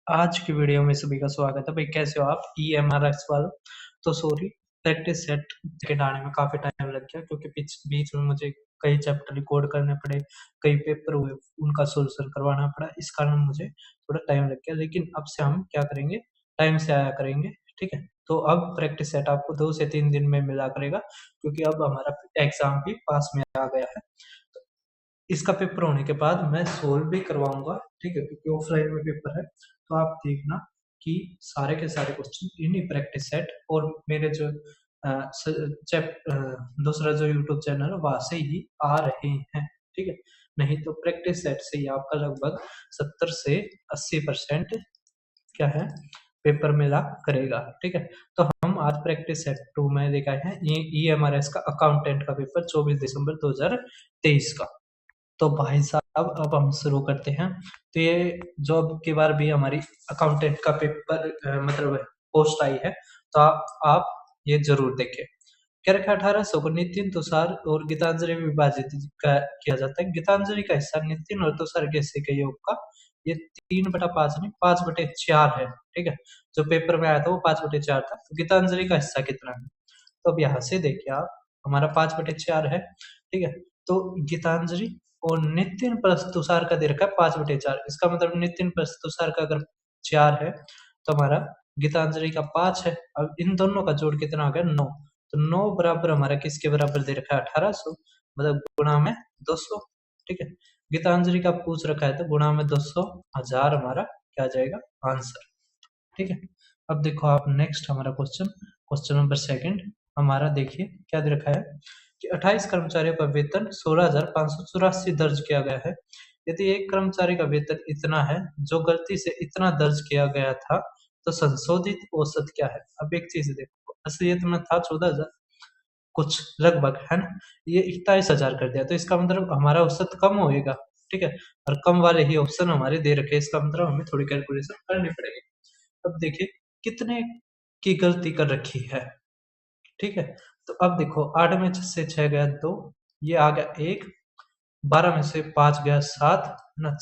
आज की वीडियो में सभी का स्वागत है। भाई कैसे हो आप? EMRX वालों। तो सॉरी, प्रैक्टिस सेट सेकंड आने में काफी टाइम लग गया क्योंकि बीच में मुझे कई चैप्टर रिकॉर्ड करने पड़े, कई पेपर हुए, उनका सोल्यूशन करवाना पड़ा। इस कारण मुझे थोड़ा टाइम लग गया, लेकिन अब से हम क्या करेंगे, टाइम से आया करेंगे। ठीक है, तो अब प्रैक्टिस सेट आपको 2 से 3 दिन में मिला करेगा क्योंकि अब हमारा एग्जाम भी पास में आ गया है। इसका पेपर होने के बाद मैं सोल्व भी करवाऊंगा, ठीक है, क्योंकि ऑफलाइन में पेपर है। तो आप देखना कि सारे के सारे क्वेश्चन इन्हीं प्रैक्टिस सेट और मेरे जो दूसरा जो यूट्यूब चैनल है वहां से ही आ रहे हैं। ठीक है, नहीं तो प्रैक्टिस सेट से ही आपका लगभग 70 से 80% क्या है, पेपर मिला करेगा। ठीक है, तो हम आज प्रैक्टिस सेट 2 में लेकर आए हैं EMRS का अकाउंटेंट का पेपर 24 दिसंबर 2023 का। तो भाई साहब अब हम शुरू करते हैं। तो ये जो अब की बार भी हमारी अकाउंटेंट का पेपर मतलब पोस्ट आई है, तो आप ये जरूर देखें। क्या रखा 1800 को नितिन, तुषार और गीतांजलि में विभाजित किया जाता है। गीतांजलि का हिस्सा नितिन और तुषार के हिस्से के योग का ये 3/5 नहीं 5/4 है। ठीक है, जो पेपर में आया था वो 5/4 था। तो गीतांजलि का हिस्सा कितना है? तो अब यहाँ से देखिए आप, हमारा 5/4 है। ठीक है, तो गीतांजलि और नितिन प्लस तुषार का दे रखा है 5/4। इसका मतलब नितिन प्लस तुषार का अगर 4 है तो हमारा गीतांजलि का 5 है। अब इन दोनों का जोड़ कितना हो गया? 9। तो 9 बराबर हमारा किसके बराबर दे रखा है? 1800, मतलब गुणा में 200। ठीक है, गीतांजलि का पूछ रखा है तो गुणा में 200 1000 हमारा क्या आ जाएगा? आंसर। ठीक है, अब देखो आप नेक्स्ट हमारा क्वेश्चन नंबर सेकंड हमारा देखिए क्या दे रखा है कि 28 कर्मचारियों का वेतन 16,584 दर्ज किया गया है। यदि एक कर्मचारी का वेतन इतना है जो गलती से इतना दर्ज किया गया था, तो संशोधित औसत क्या है? अब एक चीज देखो, असलियत में था 14,000 कुछ लगभग, है ना? ये 27,000 कर दिया, तो इसका मतलब हमारा औसत कम होएगा। ठीक है, और कम वाले ही ऑप्शन हमारे दे रखे हैं, इसका मतलब हमें थोड़ी कैलकुलेशन करनी पड़ेगी। अब देखिए कितने की गलती कर रखी है। ठीक है, तो अब देखो 8 में से 6 गया 2, ये आ गया 1, 12 में से 5 गया 7 ना,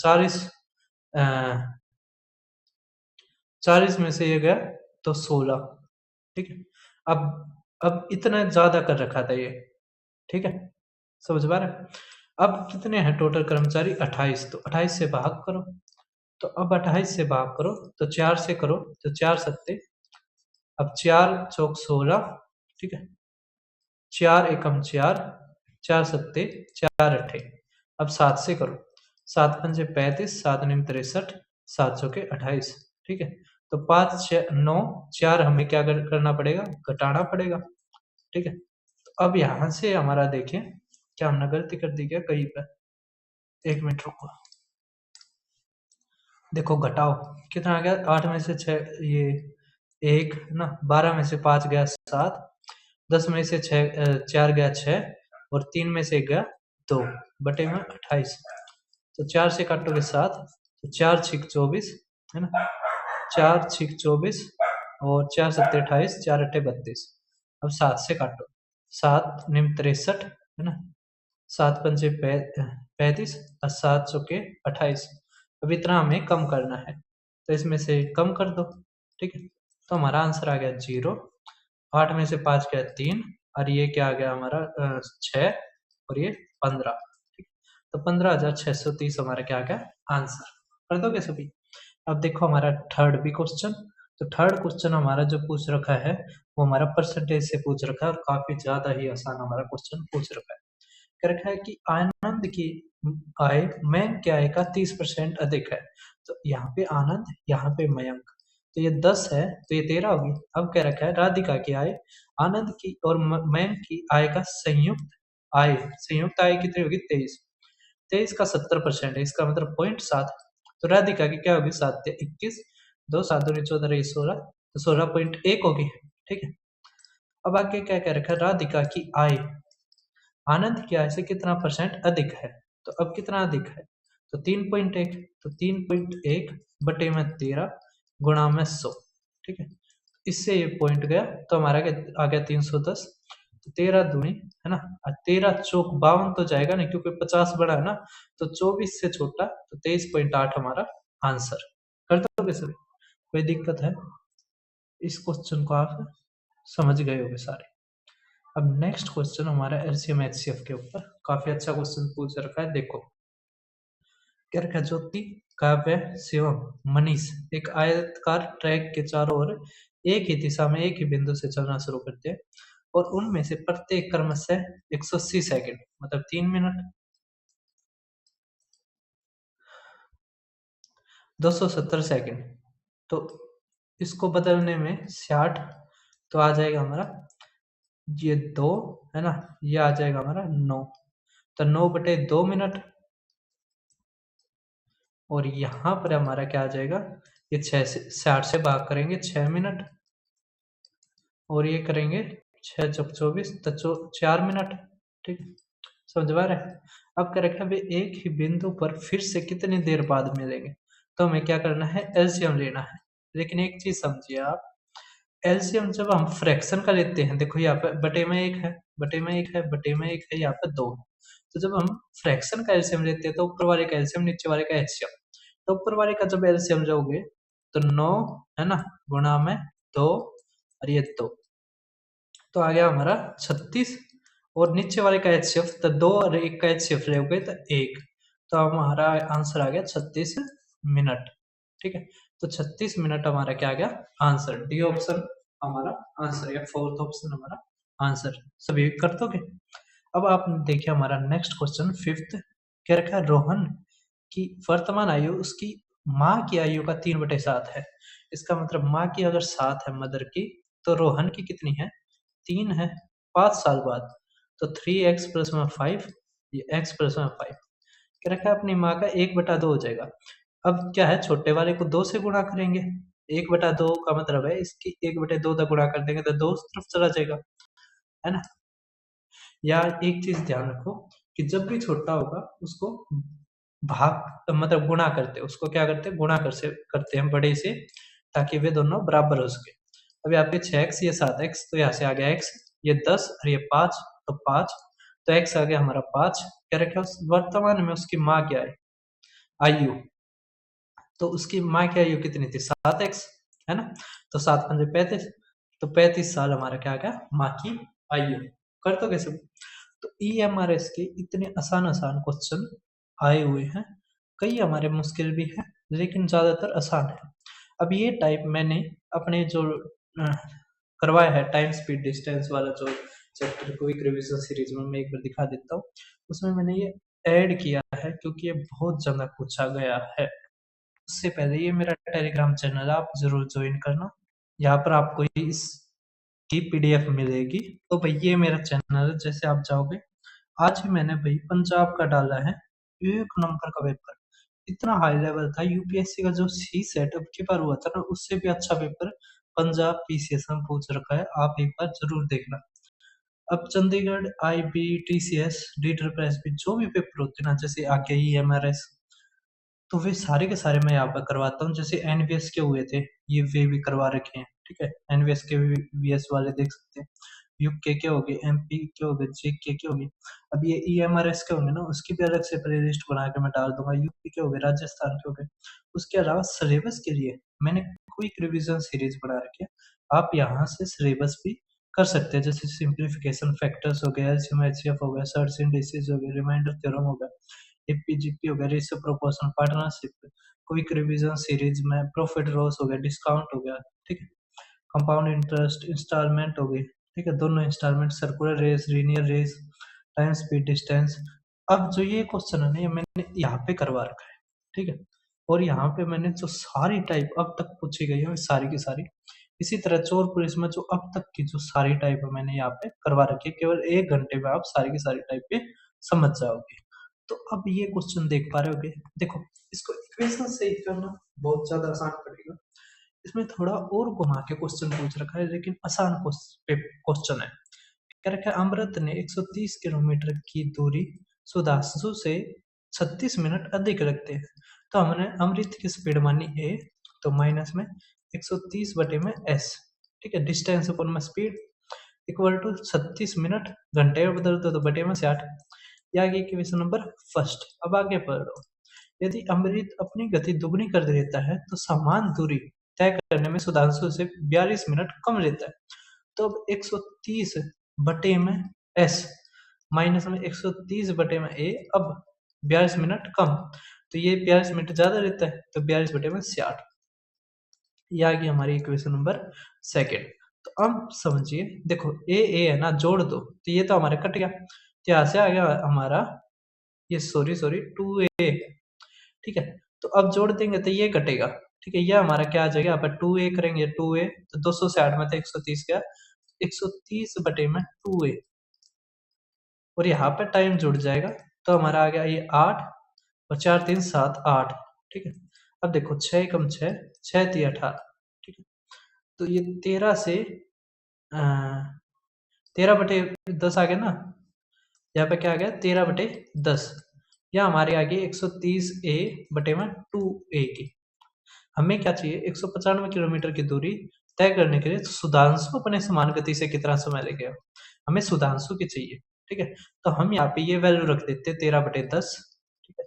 40 में से ये गया तो 16। ठीक है, अब इतना ज्यादा कर रखा था ये। ठीक है, समझ पा रहे हैं? अब कितने हैं टोटल कर्मचारी? 28, तो 28 से भाग करो। तो अब 28 से भाग करो तो 4 से करो तो 4 सत्ते, अब 4 चौक 16। ठीक है, 4 एकम 4, 4 सत्ते 4 अट्ठे। अब 7 से करो, 7 पंजे 35, 7 निम 63, 7 चौके 28। ठीक है, तो 5 6 9 4 हमें क्या करना पड़ेगा? घटाना पड़ेगा। ठीक है, तो अब यहाँ से हमारा देखें क्या हमने गलती कर दी क्या कहीं पर? 1 मिनट रुको, देखो घटाओ कितना आ गया? 8 में से 6 ये 1 ना, 12 में से 5 गया 7, 10 में से 4 गया 6 और 3 में से गया 2 बटे में 28। तो 4 से काटोगे 7, तो 4 छिक 24, है ना, 4 छिक 24 और 4 सत्ते 28, 4 अट्ठे 32। अब 7 से काटो, 7 निम 63, है ना, 7 पंजे 35 और 7 चौके 28। अब इतना हमें कम करना है, तो इसमें से कम कर दो। ठीक है, तो हमारा आंसर आ गया 0। 8 में से 5 गया 3 और ये क्या आ गया हमारा 6 और ये 15। ठीक, तो 15,630 हमारा क्या आ गया? आंसर। कर दोगे सभी? अब देखो हमारा थर्ड भी क्वेश्चन। तो थर्ड क्वेश्चन हमारा जो पूछ रखा है वो हमारा परसेंटेज से पूछ रखा है और काफी ज्यादा ही आसान हमारा क्वेश्चन पूछ रखा है। कह रखा है कि आनंद की आय मयंक की आय का 30% अधिक है। तो यहाँ पे आनंद, यहाँ पे मयंक, तो ये 10 है तो ये 13 होगी। अब कह रखा है राधिका की आय आनंद की और मयंक की आय का संयुक्त आय कितनी होगी? 23। 23 का 70% है, इसका मतलब 0.7। तो राधिका की क्या होगी? 7 से 21, 2 7 दूनी 14 रही 16, तो 16.1 होगी। ठीक है, अब आगे क्या कह रखा है? राधिका की आय आनंद की आय से कितना परसेंट अधिक है? तो अब कितना अधिक है? तो 3.1, तो 3.1 बटे में 13 गुणा में 100। ठीक है, इससे ये पॉइंट गया तो हमारा आ गया 310। तो 13 दूनी, है ना, 13 चौक 52 तो जाएगा नहीं क्योंकि 50 बड़ा है ना, तो 24 से छोटा, तो 23.8 हमारा आंसर। कर दोगे सर? कोई दिक्कत है? इस क्वेश्चन को आप समझ गए होंगे सारे। अब नेक्स्ट क्वेश्चन हमारा एलसीएम एचसीएफ के ऊपर काफी अच्छा क्वेश्चन पूछ रखा है। देखो क्या रखा है, ज्योति, काव्य, शिवम, मनीष एक आयताकार ट्रैक के चारों ओर एक ही दिशा में एक ही बिंदु से चलना शुरू करते हैं और उनमें से प्रत्येक क्रमशः 180 सेकंड मतलब 3 मिनट 270 सेकंड, तो इसको बदलने में 60, तो आ जाएगा हमारा ये 2 है ना, ये आ जाएगा हमारा 9, तो 9/2 मिनट और यहाँ पर हमारा क्या आ जाएगा, ये 60 से भाग करेंगे 6 मिनट और ये करेंगे 6 चौक 24 तो 4 मिनट। ठीक है, समझ में आ रहा है? अब क्या रखा है, एक ही बिंदु पर फिर से कितनी देर बाद मिलेंगे, तो हमें क्या करना है, एलसीएम लेना है। लेकिन एक चीज समझिए आप, एलसीएम जब हम फ्रैक्शन का लेते हैं, देखो यहाँ पे बटे में 1 है, बटे में 1 है, बटे में 1 है, यहाँ पे 2 है, तो जब हम फ्रैक्शन का एलसीएम लेते हैं तो ऊपर वाले का एलसीएम नीचे वाले का एचसीएम, तो ऊपर वाले का जब एलसीएम लोगे तो 9 है ना गुणा में 2 और ये 2, तो आ गया हमारा 36 और नीचे वाले का एचसीएफ तो 2 और 1 का एचसीएफ लोगे तो 1, तो हमारा आंसर आ गया 36 मिनट। ठीक है, तो 36 मिनट हमारा क्या आ गया आंसर, डी ऑप्शन हमारा आंसर या फोर्थ ऑप्शन हमारा आंसर। सभी कर दोगे? अब आप देखिए हमारा नेक्स्ट क्वेश्चन फिफ्थ, क्या रखा है, रोहन की वर्तमान आयु उसकी माँ की आयु का 3/7 है। इसका मतलब माँ की अगर 7 है मदर की, तो रोहन की कितनी है, 3 है 5 साल बाद, तो 3x प्लस में 5, ये x प्लस में 5 क्या रखा है, अपनी माँ का 1/2 हो जाएगा। अब क्या है, छोटे वाले को 2 से गुणा करेंगे, 1/2 का मतलब है इसकी 1/2 तक गुणा कर देंगे तो 2 उस तरफ चला जाएगा, है ना। या एक चीज ध्यान रखो कि जब भी छोटा होगा उसको भाग मतलब गुणा करते हैं, उसको क्या करते हैं, गुणा करते हैं बड़े से, ताकि वे दोनों बराबर हो सके। अब यहाँ पे 6x ये 7x, तो यहाँ से आ गया x, ये 10 और ये 5, तो 5, तो x आ गया हमारा 5। क्या रखा वर्तमान में उसकी माँ क्या है आयु, तो उसकी माँ की आयु कितनी थी 7x, है ना, तो 7×5 = 35, तो 35 साल हमारा क्या आ गया माँ की आयु। कर दो कैसे? तो EMRS के इतने आसान आसान क्वेश्चन आए हुए हैं, कई हमारे मुश्किल भी हैं लेकिन ज्यादातर आसान है। अब ये टाइप मैंने अपने जो करवाया है टाइम स्पीड डिस्टेंस वाला जो चैप्टर क्विक रिवीजन सीरीज में, मैं एक बार दिखा देता हूँ, उसमें मैंने ये ऐड किया है क्योंकि ये बहुत ज्यादा पूछा गया है। उससे पहले ये मेरा टेलीग्राम चैनल है, आप जरूर ज्वाइन करना, यहाँ पर आपको इस की पीडीएफ मिलेगी। तो भाई ये मेरा चैनल है, जैसे आप जाओगे, आज ही मैंने भाई पंजाब का डाला है, 1 नंबर का पेपर, इतना हाई लेवल था। यूपीएससी का जो सी सेट अब की बार हुआ था ना, उससे भी अच्छा पेपर पंजाब पीसीएस में पूछ रखा है, आप एक बार जरूर देखना। अब Chandigarh IB TCS D triple SP जो भी पेपर होते हैं ना, जैसे आगे EMRS, तो वे सारे के सारे मैं यहाँ पर करवाता हूँ। जैसे एनवीएस के हुए थे, ये वे भी करवा रखे हैं, ठीक है, एनवीएस के भी वीएस वाले देख सकते हैं, यूके के हो गए, एमपी के हो गए, जेके के हो गए। अब ये EMRS के होंगे ना, उसकी भी अलग से प्लेलिस्ट बना के मैं डाल दूंगा, यूपी के हो गए, राजस्थान के हो गए। उसके अलावा सिलेबस के लिए मैंने क्विक रिविजन सीरीज बना रखी है, आप यहाँ से सिलेबस भी कर सकते हैं, जैसे सिंप्लीफिकेशन फैक्टर्स हो गया, एलसीएम एचसीएफ हो गया, सर्च इंडिसेस हो गया, रिमाइंडर थ्योरम हो गया, एपीजीपी हो गया, ratio proportion partnership, quick revision series में प्रॉफिट लॉस हो गया, डिस्काउंट हो गया, ठीक है, कंपाउंड इंटरेस्ट, इंस्टॉलमेंट हो गई, ठीक है, दोनों instalment, circular race, linear race, time speed distance. अब जो ये क्वेश्चन है ना, ये मैंने यहाँ पे करवा रखा है, ठीक है, और यहाँ पे मैंने जो सारी टाइप अब तक पूछी गई है सारी की सारी, इसी तरह चोर पुलिस में जो अब तक की जो सारी टाइप है मैंने यहाँ पे करवा रखी है, केवल 1 घंटे में आप सारी की सारी टाइप पे समझ जाओगे। तो अब ये क्वेश्चन देख पा रहे होगे, देखो इसको इक्वेशन से ही करना बहुत ज्यादा आसान पड़ेगा, इसमें थोड़ा और घुमा के क्वेश्चन पूछ रखा है लेकिन आसान क्वेश्चन है। क्या रखा है, अमृत ने 130 किलोमीटर की दूरी सुधांशु से 36 मिनट अधिक रखते हैं, तो हमने अमृत की स्पीड मानी a, तो माइनस में 130 बटे में s, ठीक है, डिस्टेंस अपन में स्पीड इक्वल टू 36 मिनट, घंटे में बदल दो तो बटे में 60। ये आगे क्वेश्चन नंबर फर्स्ट। अब आगे पढ़ो, यदि अमृत अपनी गति दुगनी कर देता है तो समान दूरी तय करने में सुधांशु से 42 मिनट कम लेता है। तो अब 130 बटे में एस माइनस में 130 बटे में ए, अब 42 मिनट कम, तो ये 42 मिनट ज्यादा लेता है, तो 42 बटे में 66। ये आ गई हमारी इक्वेशन नंबर सेकेंड। तो अब समझिए, देखो ए है ना, जोड़ दो तो ये तो हमारा कट गया, तो यहाँ से आ गया हमारा ये सॉरी 2a, ठीक है। तो अब जोड़ देंगे तो ये कटेगा, ठीक है। ये हमारा क्या आ जाएगा, यहाँ पर 2a करेंगे, 2a तो 260 में तो 130 का 130 बटे में 2a, और यहाँ पर टाइम जुड़ जाएगा, तो हमारा आ गया ये 8 और 4 3 7 8, ठीक है। अब देखो 6 कम 6 6 3 18, ठीक है। तो ये 13 से 13 बटे 10 आ गया ना, यहाँ पे क्या आ गया 13 बटे 10, या हमारे आगे 130a बटे में 2a की। हमें क्या चाहिए, 195 किलोमीटर की दूरी तय करने के लिए सुधांशु अपने समान गति से कितना समय लेगा, हमें सुधांशु की चाहिए, ठीक है। तो हम यहाँ पे ये वैल्यू रख देते हैं 13 बटे 10, ठीक है।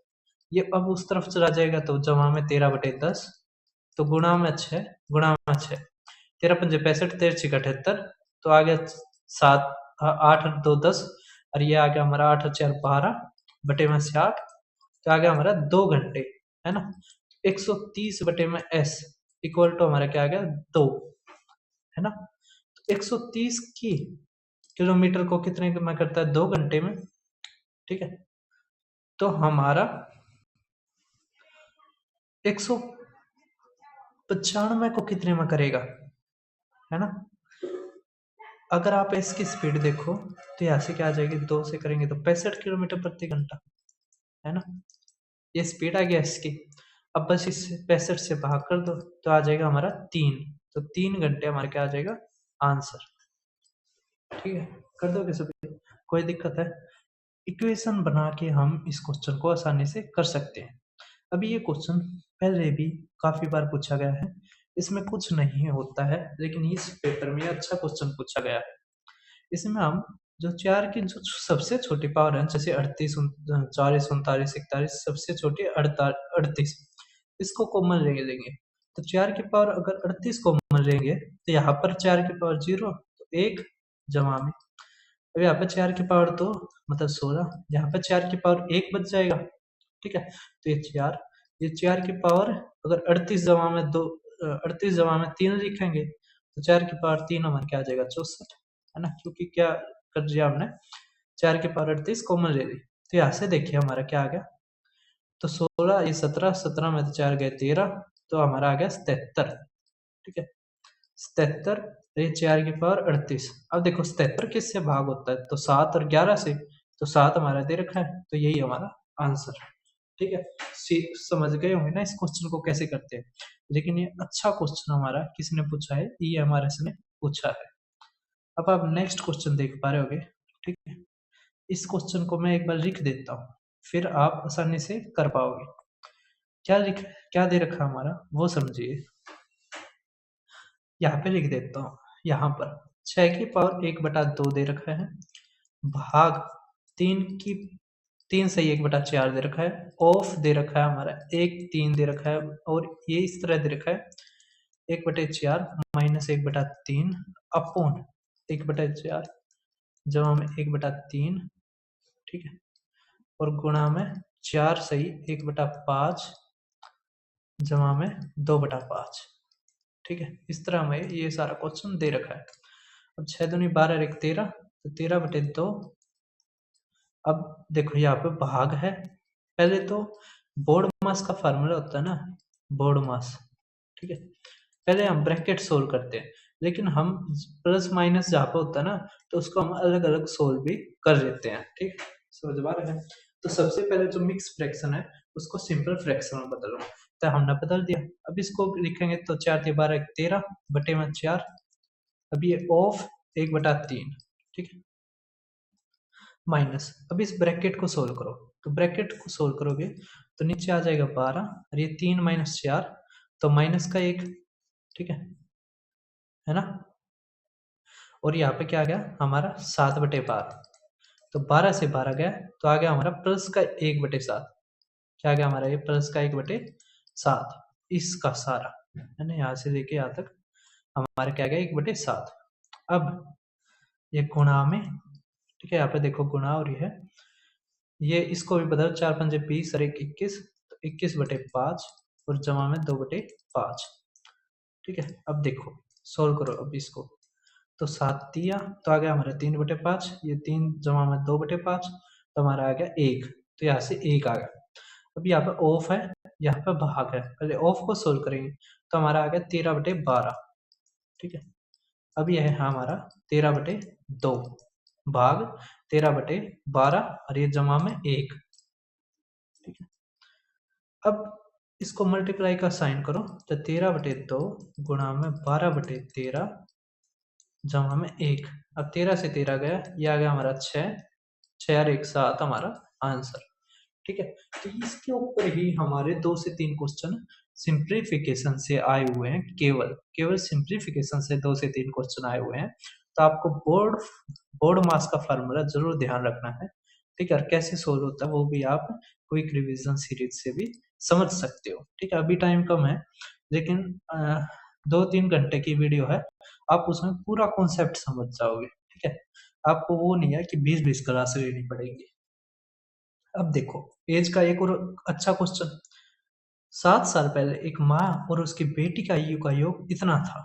ये अब उस तरफ चला जाएगा, तो जमा में 13 बटे 10, तो गुणा में 6 गुणा में 6, 13 पंजे 65, 13 6 78, तो आ गया 7 8 2 10, और ये आ गया हमारा 8 4 12 बटे में 60, तो आ गया हमारा 2 घंटे, है ना। 130 बटे में s इक्वल टू हमारा क्या आ गया 2, है ना। तो 130 की किलोमीटर को कितने में करता है, 2 घंटे में, ठीक है। तो हमारा 195 को कितने में करेगा, है ना। अगर आप इसकी स्पीड देखो तो यहाँ से क्या आ जाएगी, 2 से करेंगे तो 65 किलोमीटर प्रति घंटा, है ना। ये स्पीड आ गया इसकी। अब बस इस 65 से भाग कर दो तो आ जाएगा हमारा 3, तो 3 घंटे हमारा क्या आ जाएगा आंसर, ठीक है। कर दोगे सभी, कोई दिक्कत है। इक्वेशन बना के हम इस क्वेश्चन को आसानी से कर सकते हैं। अभी ये क्वेश्चन पहले भी काफी बार पूछा गया है, इसमें कुछ नहीं होता है, लेकिन इस पेपर में अच्छा क्वेश्चन पूछा गया है। इसमें हम जो 4 की जो सबसे छोटी पावर है, जैसे 38 40 39 41, सबसे छोटी 38, इसको कॉमन ले लेंगे, तो 4 की पावर अगर 38 कॉमन लेंगे तो यहाँ पर 4 की पावर 0, तो 1 जमा में, अब यहाँ पे 4 की पावर 2 मतलब 16, यहाँ पे 4 की पावर 1 बच जाएगा, ठीक है। तो ये 4 की पावर अगर 38 जमा में 2 38 जमा में 3 लिखेंगे, तो 4 की पावर 3 हमारे क्या आ जाएगा 64, है ना, क्योंकि क्या कर दिया हमने 4 की पावर 38 कॉमन ले ली। तो यहाँ से देखिए हमारा क्या आ गया, तो 16 ये 17 17 में तो 4 गए 13, तो हमारा आ गया 77, ठीक है। 77 ये 4 की पावर 38। अब देखो 77 किससे भाग होता है, तो 7 और 11 से, तो 7 हमारा दे रखा है, तो यही हमारा आंसर, ठीक है। समझ गए होंगे ना इस क्वेश्चन को कैसे करते हैं। लेकिन ये अच्छा क्वेश्चन हमारा किसने पूछा है, ये हमारे से पूछा है। अब आप नेक्स्ट क्वेश्चन देख पा रहे होगे, ठीक है। इस क्वेश्चन को मैं एक बार लिख देता हूँ, फिर आप आसानी से कर पाओगे। क्या दे रखा हमारा वो समझिए, यहाँ पे लिख देता हूँ। यहाँ पर 6 की पावर 1/2 दे रखा है, भाग 3 से 1/4 दे रखा है, ऑफ दे रखा है हमारा 1 3 दे रखा है, और ये इस तरह दे रखा है 1/4 माइनस 1/3 अपॉन 1/4 जमा में 1/3, ठीक है, और गुणा में 4 सही 1/5 जमा में 2/5, ठीक है। इस तरह हमें ये सारा क्वेश्चन दे रखा है। अब 6 दूनी 12 1 13, तो 13/2। अब देखो यहाँ पे भाग है, पहले तो बोर्ड मास का फार्मूला होता है ना, बोर्ड मास, ठीक है। पहले हम ब्रैकेट सोल्व करते हैं, लेकिन हम प्लस माइनस जहाँ पे होता है ना, तो उसको हम अलग अलग सोल्व भी कर लेते हैं, ठीक है। समझ पा रहे हैं। तो सबसे पहले जो मिक्स फ्रैक्शन है उसको सिंपल फ्रैक्शन में बदलो, तो हमने बदल दिया। अब इसको लिखेंगे तो 4 × 12 13 बटे में 4, अब ये ऑफ 1/3, ठीक है, माइनस। अब इस ब्रैकेट को सोल्व करो, तो ब्रैकेट को सोल्व करोगे तो नीचे आ जाएगा 12, और ये 3 - 4 तो माइनस का 1, ठीक है ना। और यहाँ पे क्या आ गया हमारा 7/12, तो 12 से 12 गया तो आ गया हमारा प्लस का 1/7, क्या आ गया हमारा ये प्लस का 1/7, इसका सारा, है ना, यहाँ से लेके यहाँ तक हमारे क्या गया 1/7। अब ये गुणा में, ठीक है, यहाँ पे देखो गुणा और ये इसको भी बदल, 4 पंजे 20 और 1 21, तो 21/5 और जमा में 2/5। ठीक है, अब देखो सोल्व करो अब इसको, तो 7 दिया तो आ गया हमारा 3/5, ये 3 जमा में 2/5, तो हमारा आ गया 1, तो यहाँ से 1 आ गया। अब यहाँ पे ऑफ है, यहाँ पे भाग है, पहले ऑफ को सोल्व करेंगे, तो हमारा आ गया 13/12। ठीक है, अब यह है हमारा 13/2 भाग 13/12 और ये जमा में 1। ठीक है, अब इसको मल्टीप्लाई का साइन करो, तो 13/2 गुणा में 12/13 जमा में 1। अब 13 से 13 गया, ये आ गया हमारा 6, 6 और 1 7 हमारा आंसर। ठीक है, तो इसके ऊपर ही हमारे 2 से 3 क्वेश्चन सिंप्लीफिकेशन से आए हुए हैं, केवल सिंप्लीफिकेशन से 2 से 3 क्वेश्चन आए हुए हैं। तो आपको बोर्ड मास का फार्मूला जरूर ध्यान रखना है। ठीक है, और कैसे सोल्व होता है वो भी आप क्विक रिवीजन सीरीज से भी समझ सकते हो। ठीक है, अभी टाइम कम है, लेकिन 2-3 घंटे की वीडियो है, आप उसमें पूरा कॉन्सेप्ट समझ जाओगे। ठीक है, आपको वो नहीं है कि 20-20 क्लास लेनी पड़ेगी। अब देखो एज का एक और अच्छा क्वेश्चन, 7 साल पहले एक माँ और उसकी बेटी का आयु का योग इतना था,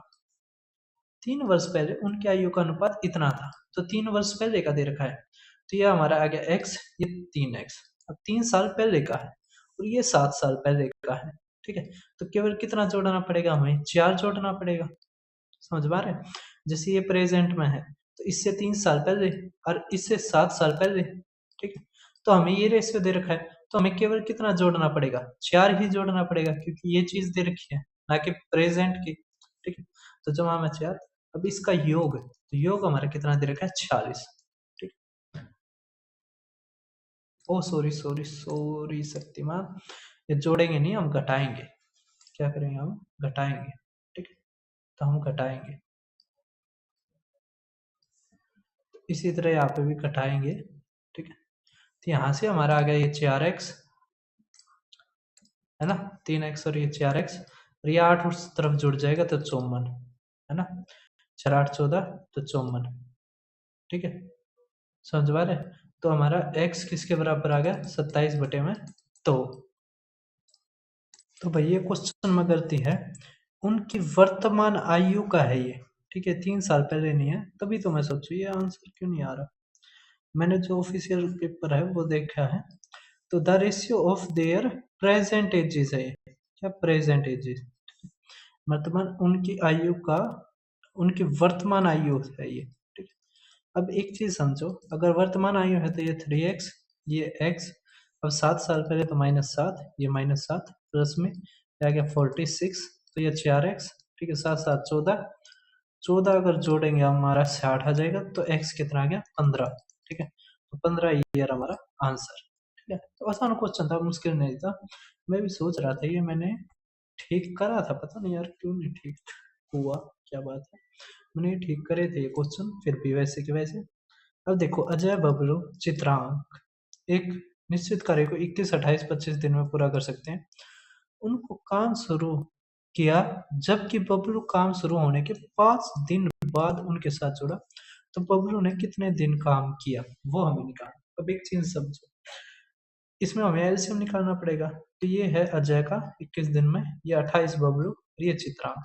3 वर्ष पहले उनकी आयु का अनुपात इतना था। तो 3 वर्ष पहले का दे रखा है, तो ये हमारा आ गया x, ये 3x। अब 3 साल पहले का है और ये 7 साल पहले का है। ठीक है, तो केवल कितना जोड़ना पड़ेगा, हमें 4 जोड़ना पड़ेगा। समझ पा रहे हैं, जैसे ये प्रेजेंट में है, तो इससे 3 साल पहले और इससे 7 साल पहले। ठीक है, तो हमें ये रेशियो दे रखा है, तो हमें केवल कितना जोड़ना पड़ेगा, 4 ही जोड़ना पड़ेगा, क्योंकि ये चीज दे रखी है ना कि प्रेजेंट की। ठीक है, तो जमा में 4। अब इसका योग, तो योग हमारा कितना दे रखा है, 46। ठीक, ओ सॉरी सॉरी सॉरी शक्तिमान, ये जोड़ेंगे नहीं, हम घटाएंगे। क्या करेंगे, हम घटाएंगे। ठीक है, तो हम घटाएंगे, इसी तरह यहाँ पे भी घटाएंगे। ठीक है, तो यहाँ से हमारा आ गया ये 4x, है ना, 3x और ये 4x, और ये 8 उस तरफ जुड़ जाएगा तो 54, है ना, 4 8 14 तो 54। ठीक है, समझ पा रहे, तो हमारा x किसके बराबर आ गया, 27/2। तो भाई ये क्वेश्चन में गलती है, उनकी वर्तमान आयु का है ये। ठीक है, 3 साल पहले नहीं है, तभी तो मैं सोचू ये आंसर क्यों नहीं आ रहा। मैंने जो ऑफिशियल पेपर है वो देखा है, तो the ratio of their present ages है, क्या प्रेजेंट एजेस, वर्तमान उनकी आयु का, उनकी वर्तमान आयु है ये। ठीक है, अब एक चीज समझो, अगर वर्तमान आयु है तो ये 3x, ये x, अब 7 साल पहले तो -7, ये -7 प्लस में आ गया 46, तो ये 4x। ठीक है, 7 7 14, 14 अगर जोड़ेंगे हमारा 60 आ जाएगा, तो x कितना आ गया 15। ठीक है, तो 15 ईयर हमारा आंसर। ठीक है, तो आसान क्वेश्चन था, मुश्किल नहीं था। मैं भी सोच रहा था ये मैंने ठीक करा था, पता नहीं यार क्यों नहीं ठीक हुआ, क्या बात है। मैंने ठीक करे थे ये क्वेश्चन, फिर भी वैसे के वैसे। अब देखो अजय बबलू चित्रांक एक निश्चित कार्य को 21 28 25 दिन में पूरा कर सकते हैं। उनको काम शुरू किया, जबकि बबलू काम शुरू होने के 5 दिन बाद उनके साथ जुड़ा, तो बबलू ने कितने दिन काम किया, वो हमें निकालना। अब एक चीज समझो, इसमें हमें एलसीएम निकालना पड़ेगा। तो ये है अजय का 21 दिन में, ये 28 बबलू और ये चित्रांक,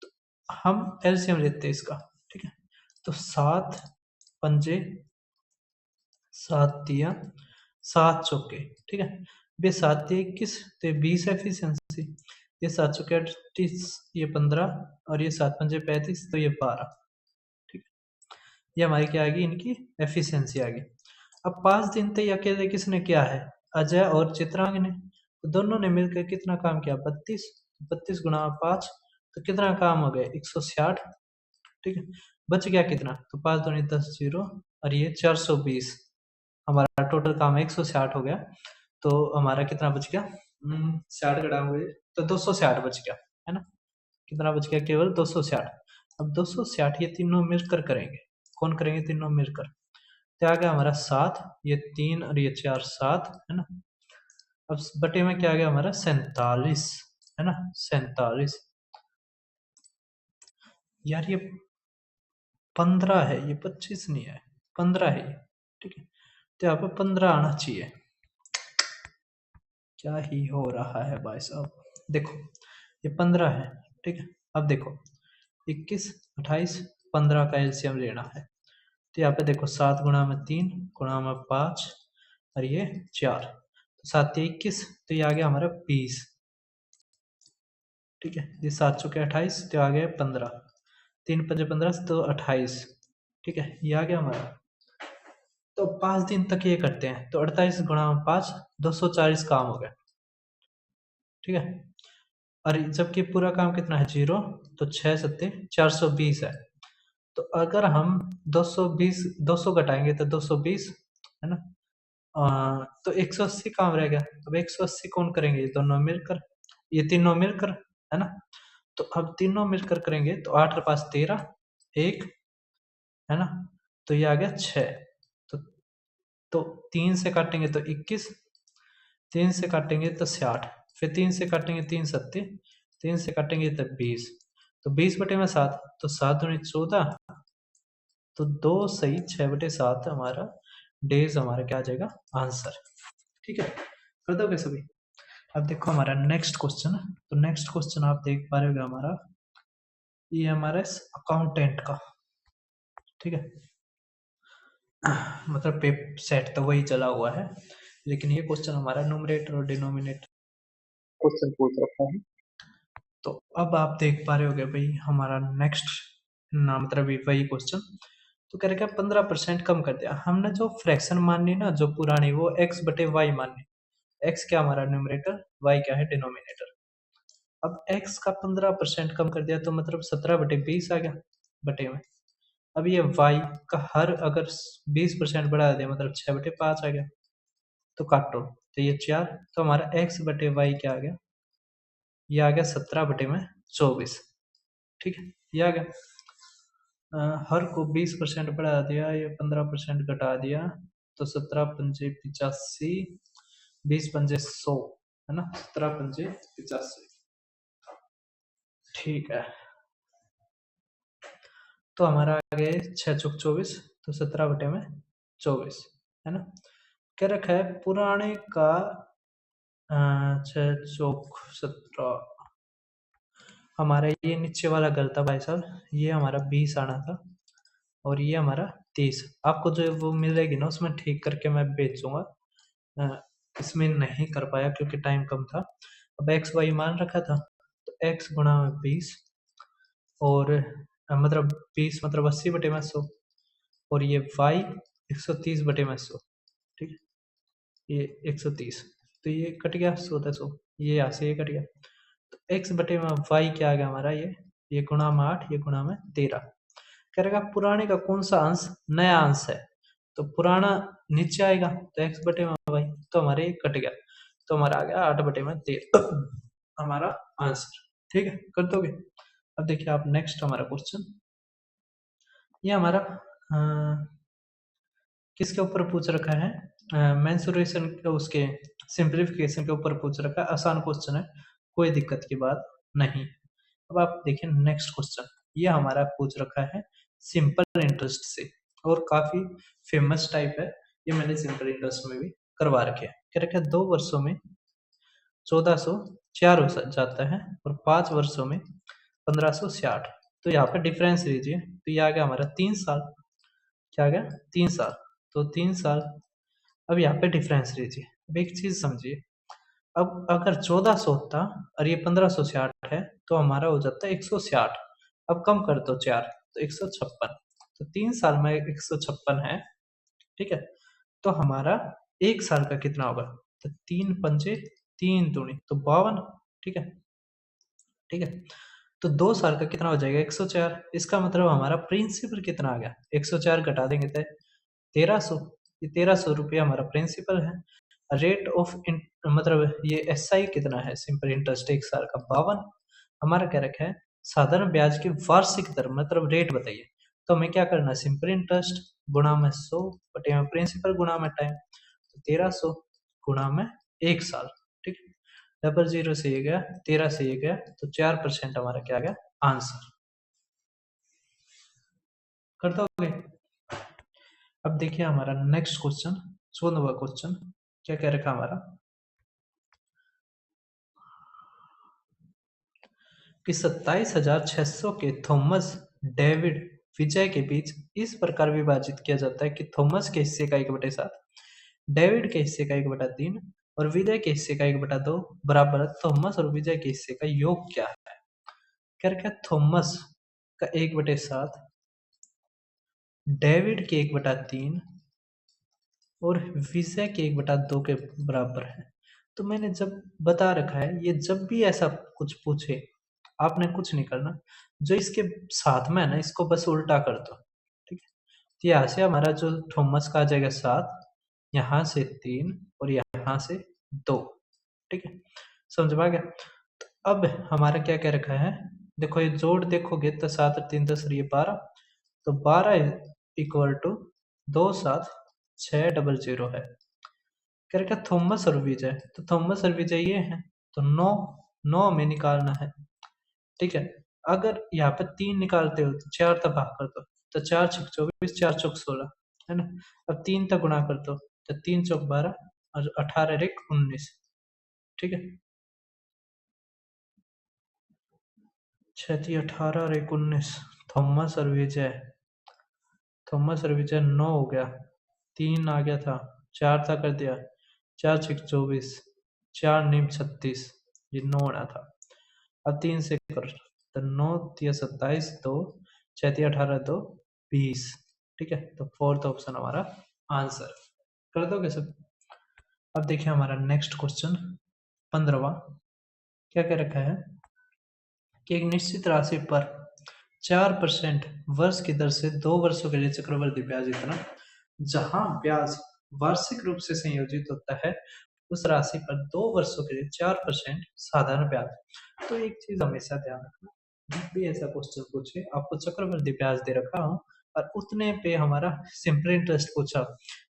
तो हम एलसीएम लेते हैं इसका। ठीक है, तो 7 पंजे 7 तिया 7 चौके। ठीक है, ये 7 तिया 21, तो ये 20 एफिशिएंसी, ये 7 चौके 38, ये 15 और ये 7 पंजे 35, तो ये 12। ठीक है, ये हमारी क्या आ गई, इनकी एफिशिएंसी आ गई। अब 5 दिन तक अकेले किसने किया है, अजय और चित्रांग ने, तो दोनों ने मिलकर कितना काम किया, 32, 32 गुणा 5, तो कितना काम हो गया 160। ठीक है, बच गया कितना, तो 5 दूनी 10 जीरो, और ये 420, हमारा टोटल काम 160 हो गया। तो हमारा कितना बच गया, 60 घटा हुए तो 260 बच गया, है ना, कितना बच गया, केवल 260। अब 260 ये तीनों मिलकर करेंगे, कौन करेंगे, तीनों मिलकर, तो आ गया हमारा 7, ये 3 और ये 4 7, है ना। अब बटे में क्या आ गया हमारा 47, है ना, 47। यार ये 15 है, ये 25 नहीं है, 15 है ये। ठीक है, तो यहाँ पे 15 आना चाहिए। क्या ही हो रहा है भाई साहब। देखो ये 15 है, ठीक है। अब देखो 21, 28, 15 का एलसीएम लेना है। तो यहाँ पे देखो 7 गुणा में 3 गुणा में 5 और ये 4, तो 7 या 21, तो ये आ गया हमारा 20। ठीक है, ये 7 चौके 28, तो आ गया 15, 3 पंजे 15, तो 28। ठीक है, ये आ गया हमारा। तो 5 दिन तक ये करते हैं, तो 48 गुणा 5, 240 काम हो गया। ठीक है, और जबकि पूरा काम कितना है 0, तो 6 सत्ते 420 है। तो अगर हम 220 200 घटाएंगे तो 220 है ना। तो 180 काम रह गया। अब 180 कौन करेंगे, ये दोनों मिलकर, ये तीनों मिलकर, है ना। तो अब तीनों मिलकर करेंगे तो 8 के पास 13, 1, है ना। तो ये आ गया 6। तो तो 3 से काटेंगे तो 21, 3 से काटेंगे तो 60, फिर 3 से काटेंगे 3 सत्ते, 3 से काटेंगे तो 20, तो 20 बटे में 7, तो 7 दूनी 14, तो 2 सही 6 बटे 7 हमारा डेज, हमारा क्या आ जाएगा आंसर। ठीक है, कर दोगे सभी। अब देखो हमारा नेक्स्ट क्वेश्चन। तो नेक्स्ट क्वेश्चन आप देख पा रहे होगे हमारा, ये हमारा अकाउंटेंट का। ठीक है, मतलब पेप सेट तो वही चला हुआ है, लेकिन ये क्वेश्चन हमारा न्यूमरेटर और डिनोमिनेटर क्वेश्चन पूछ रखा है। तो अब आप देख पा रहे होगे भाई हमारा नेक्स्ट ना, मतलब वही क्वेश्चन। तो कह रहे 15% कम कर दिया हमने, जो फ्रैक्शन माननी ना जो पुरानी, वो x बटे वाई माननी। x क्या हमारा न्यूमरेटर, y क्या है डिनोमिनेटर। अब x का 15% कम कर दिया तो मतलब 17/20 आ गया बटे में। अब ये y का हर अगर 20% बढ़ा दिया मतलब 6/5 आ गया। तो काटो, तो ये 4, तो हमारा x बटे वाई क्या आ गया, ये आ गया 17/24। ठीक है, ये आ गया। हर को 20% बढ़ा दिया, ये 15% घटा दिया, तो 17 पंजे 85, 20 पंजे 100, है ना, 17 पंजे 85। ठीक है, तो हमारा आ गया 6 चौक 24, तो 17 बटे में 24, है ना। क्या रखा है पुराने का 6 चौक 17, हमारा ये नीचे वाला गलत था भाई साहब, ये हमारा 20 आना था और ये हमारा 30। आपको जो वो मिलेगी ना उसमें ठीक करके मैं बेचूंगा। इसमें नहीं कर पाया क्योंकि टाइम कम था। अब एक्स वाई मान रखा था, तो एक्स गुणा 20 और मतलब 20 मतलब 80/100, और ये वाई 130/100। ठीक है, ये 130, तो ये कट गया 100 ये यहाँ से ये कट गया। तो एक्स बटे में वाई क्या आ गया हमारा, ये गुणा में 8, ये गुणा में 13। कह रहेगा पुराने का कौन सा अंश नया अंश है, तो पुराना नीचे आएगा, तो एक्स बटे में वाई, तो हमारे ये कट गया, तो हमारा आ गया 8/13 हमारा आंसर। ठीक है, कर दोगे। अब देखिए आप नेक्स्ट हमारा क्वेश्चन, ये हमारा किसके ऊपर पूछ रखा है, मेंसुरेशन के उसके सिंप्लीफिकेशन के ऊपर पूछ रखा है। आसान क्वेश्चन है, कोई दिक्कत की बात नहीं। अब आप देखिए नेक्स्ट क्वेश्चन, ये हमारा पूछ रखा है सिंपल इंटरेस्ट से, और काफी फेमस टाइप है ये, मैंने सिंपल इंटरेस्ट में भी करवा रखे हैं। क्या रखा है 2 वर्षों में 1404 हो जाता है और 5 वर्षों में 1560। तो यहाँ पे डिफरेंस लीजिए, तो ये आ गया हमारा 3 साल। क्या आ गया 3 साल, तो 3 साल। अब यहाँ पे डिफरेंस लीजिए, अब एक चीज समझिए, अब अगर 1400 होता और ये 1560 है, तो हमारा हो जाता है 160। अब कम कर दो 4, तो 156। तो 3 साल में 156 है। ठीक है, तो हमारा 1 साल का कितना होगा, तो 3 पंजे 3 दूनी तो 52। ठीक है, ठीक है, तो 2 साल का कितना हो जाएगा 104। इसका मतलब हमारा प्रिंसिपल कितना आ गया, 104 घटा देंगे तो 1300। ये 1300 रुपया हमारा प्रिंसिपल है। रेट ऑफ मतलब ये एसआई कितना है, सिंपल इंटरेस्ट 1 साल का 52। हमारा क्या रखा है साधारण ब्याज की वार्षिक दर, मतलब रेट बताइए। तो हमें क्या करना है, सिंपल इंटरेस्ट गुणा में 100 बटे में प्रिंसिपल गुणा में टाइम, तो 1300 गुणा में 1 साल। ठीक है, 00 से ये गया, 13 से ये गया, तो 4% हमारा क्या आ गया आंसर। कर दोगे? अब देखिए हमारा नेक्स्ट क्वेश्चन, 16वां क्वेश्चन क्या कह रखा हमारा कि 27,600 के थॉमस डेविड विजय के बीच इस प्रकार विभाजित किया जाता है कि थॉमस के हिस्से का 1/7, डेविड के हिस्से का 1/3 और विजय के हिस्से का 1/2 बराबर थॉमस और विजय के हिस्से का योग क्या है। कह रखा है थॉमस का 1/7, डेविड के 1/3 और विषय के 1/2 के बराबर है। तो मैंने जब बता रखा है, ये जब भी ऐसा कुछ पूछे आपने कुछ नहीं करना, जो इसके साथ में है ना इसको बस उल्टा कर दो, ठीक है। तो यहाँ से हमारा जो थॉमस का आ जाएगा 7, यहाँ से 3 और यहाँ से 2, ठीक है, समझ में आ गया। तो अब हमारा क्या कह रखा है, देखो ये जोड़ देखोगे तो 7 और 3 10 और ये 12, तो 12 इक्वल टू 27600 है। कह रखा थॉमस और विजय, तो थॉमस और विजय ये है, तो 9 हमें निकालना है, ठीक है। अगर यहाँ पे 3 निकालते हो तो 4 तक भाग कर दो, तो 4 छक 24, 4 चौक 16, है ना। अब 3 तक गुणा कर दो, तो 3 चौक 12 और 18 एक 19, ठीक है। 6 18 और 1 19, थॉमस और विजय, थॉमस और विजय 9 हो गया, 3 आ गया था, 4 था कर दिया, 4 छक 24, 4 नीम 36, ये 9 आना था। अब 3 से कर, तो 9 तिया 27, 2 6 तिया 18, 2 20, ठीक है। तो फोर्थ ऑप्शन हमारा आंसर, कर दोगे सब। अब देखिए हमारा नेक्स्ट क्वेश्चन 15वां क्या कह रखा है कि एक निश्चित राशि पर 4% वर्ष की दर से 2 वर्षों के लिए चक्रवृद्धि ब्याज इतना, जहां ब्याज वार्षिक रूप से संयोजित होता है, उस राशि पर 2 वर्षों के लिए 4% साधारण ब्याज। तो एक चीज हमेशा ध्यान रखना, जब भी ऐसा क्वेश्चन पूछे, आपको चक्रवृद्धि ब्याज दे रखा हो और उतने पे हमारा सिंपल इंटरेस्ट पूछा,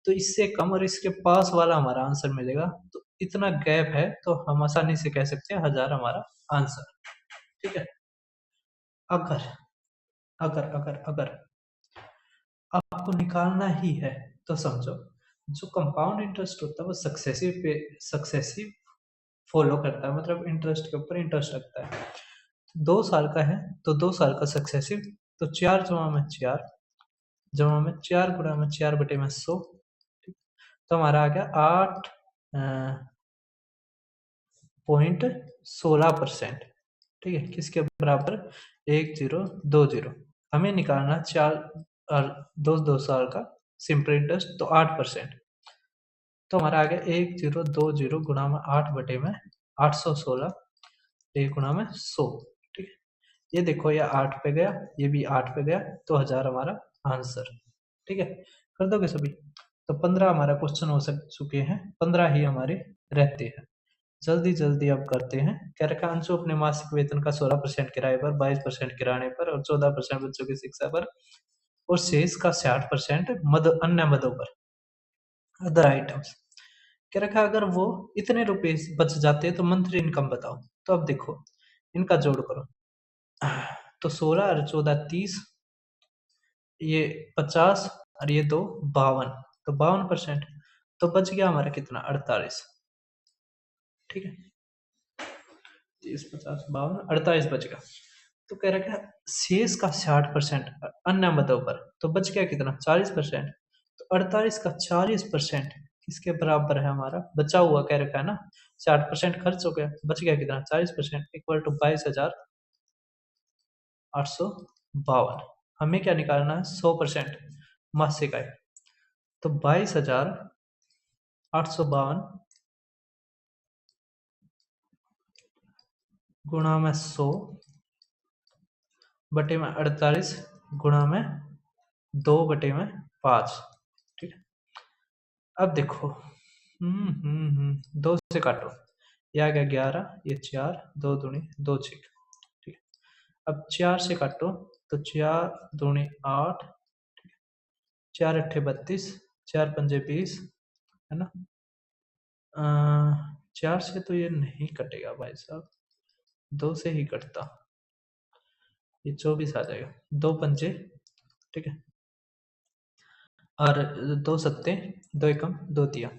तो इससे कम और इसके पास वाला हमारा आंसर मिलेगा, तो इतना गैप है तो हम आसानी से कह सकते हैं 1000 हमारा आंसर, ठीक है। अगर अगर अगर अगर आपको निकालना ही है तो समझो, जो कंपाउंड इंटरेस्ट होता है वो सक्सेसिव फॉलो करता है, मतलब इंटरेस्ट के ऊपर इंटरेस्ट रखता है। 2 साल का है तो 2 साल का सक्सेसिव, तो 4 जमा में 4, जमा में 4 गुणा में 4/100, ठीक। तो हमारा आ गया 8.16%, ठीक है, किसके बराबर 1020। हमें निकालना 4 और 2 साल का सिंपल इंटरेस्ट, तो 8%, तो हमारा आ गया 1020 गुणा में 8/816, 1 गुणा में 100, ठीक है। ये देखो ये 8 पे गया, ये भी 8 पे गया, तो 1000 हमारा आंसर, ठीक है। कर दोगे सभी? तो 15 हमारा क्वेश्चन हो चुके हैं, 15 ही हमारे रहते हैं। जल्दी जल्दी अब करते हैं। कह रखा अंशु अपने मासिक वेतन का 16% किराए पर, 22% किराने पर और 14% बच्चों की शिक्षा पर और शेष का 60% मद अन्य मदों पर, अदर आइटम्स। कह रखा अगर वो इतने रुपए बच जाते तो मंथली इनकम बताओ। तो अब देखो इनका जोड़ करो, तो 16 और 14 30, ये 50 और ये 2 52, तो 52%, तो बच गया हमारा कितना 48, ठीक है। 30 50 52 48 बच गया। तो कह रखा है शेष का 60% अन्य मदों पर, तो बच गया कितना 40%, तो 48 का 40% किसके बराबर है हमारा बचा हुआ, कह रखा है ना 60% खर्च हो गया, बच गया कितना 40%, इक्वल टू 22,852। हमें क्या निकालना है 100% मासिक आय, तो 22,852 गुणा में 100 बटे में 48 गुणा में 2/5, ठीक है। अब देखो 2 से काटो, ये आ गया 11, ये 4, 2 दूनी 2 6, ठीक है। अब 4 से काटो, तो 4 दूनी 8, 4 अट्ठे 32, 4 पंजे 20, है ना। 4 से तो ये नहीं कटेगा भाई साहब, 2 से ही कटता, ये 24 आ जाएगा, 2 पंजे, ठीक है। और 2 सत्ते 2 एकम 2 तिया,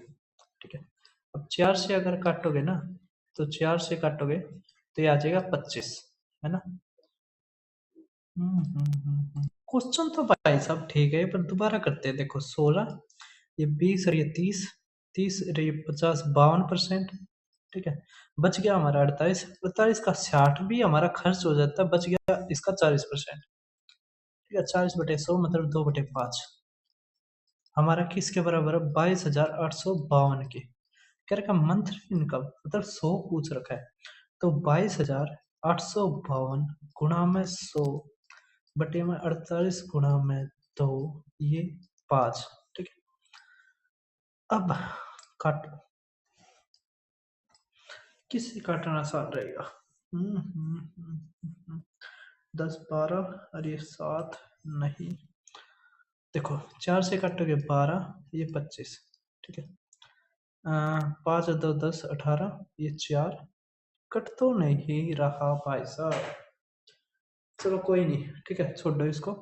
ठीक है। अब 4 से अगर काटोगे ना, तो 4 से काटोगे तो ये आ जाएगा 25, है ना। क्वेश्चन तो भाई साहब ठीक है, पर दोबारा करते हैं। देखो 16, ये 20 और ये 30, 30 और ये 50, 52%, ठीक है। बच गया हमारा 48, 48 का 60 भी हमारा खर्च हो जाता है, बच गया इसका 40%, ठीक है। 40/100 मतलब 2/5 हमारा किसके बराबर है? 22,852 के। कह रखा मंथली इनकम मतलब 100 पूछ रखा है, तो 22,852 गुणा में 100 बटे में 48 गुणा में 2, ये 5, ठीक है। अब काटो, किससे काटना आसान रहेगा? 10 12 और ये 7 नहीं। देखो 4 से काटोगे 12, ये 25, ठीक है। 5 और 2 10 18, ये 4 कट तो नहीं रहा भाई साहब। चलो कोई नहीं, ठीक है, छोड़ो इसको।